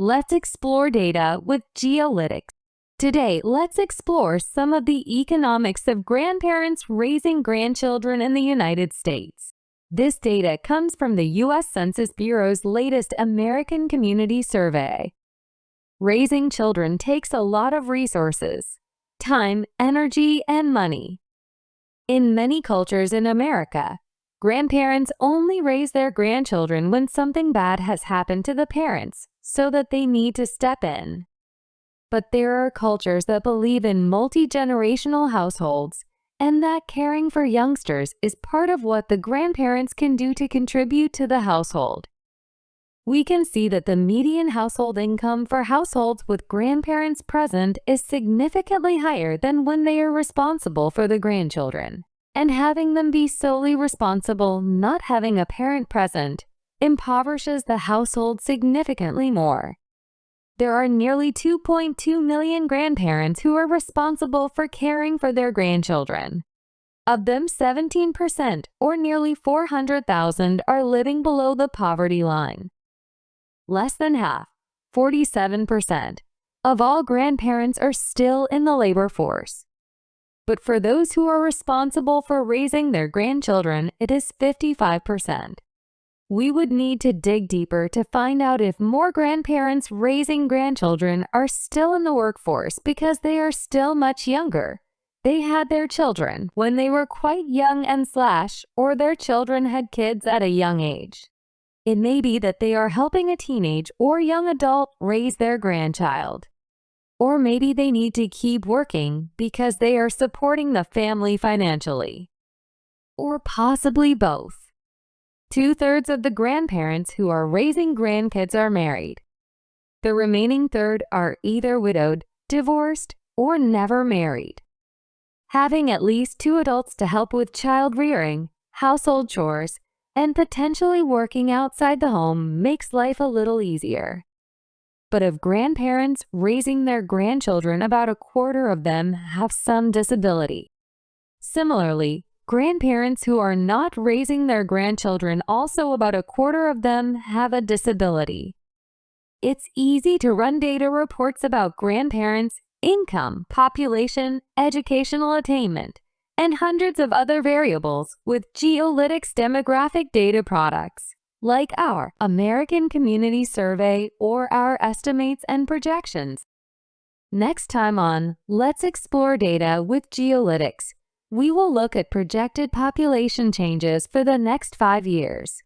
Let's explore data with geolytics. Today, let's explore some of the economics of grandparents raising grandchildren in the United States. This data comes from the US Census Bureau's latest American Community Survey. Raising children takes a lot of resources, time, energy, and money. In many cultures in America, grandparents only raise their grandchildren when something bad has happened to the parents, so that they need to step in. But there are cultures that believe in multi-generational households, and that caring for youngsters is part of what the grandparents can do to contribute to the household. We can see that the median household income for households with grandparents present is significantly higher than when they are responsible for the grandchildren. And having them be solely responsible, not having a parent present, impoverishes the household significantly more. There are nearly 2.2 million grandparents who are responsible for caring for their grandchildren. Of them, 17%, or nearly 400,000, are living below the poverty line. Less than half, 47%, of all grandparents are still in the labor force. But for those who are responsible for raising their grandchildren, it is 55%. We would need to dig deeper to find out if more grandparents raising grandchildren are still in the workforce because they are still much younger. They had their children when they were quite young or their children had kids at a young age. It may be that they are helping a teenage or young adult raise their grandchild. Or maybe they need to keep working because they are supporting the family financially. Or possibly both. 2/3 of the grandparents who are raising grandkids are married. The remaining third are either widowed, divorced, or never married. Having at least 2 adults to help with child rearing, household chores, and potentially working outside the home makes life a little easier. But of grandparents raising their grandchildren, about a quarter of them have some disability. Similarly, grandparents who are not raising their grandchildren, also about a quarter of them have a disability. It's easy to run data reports about grandparents' income, population, educational attainment, and hundreds of other variables with geolytics demographic data products, like our American Community Survey or our estimates and projections. Next time on Let's Explore Data with Geolytics, we will look at projected population changes for the next 5 years.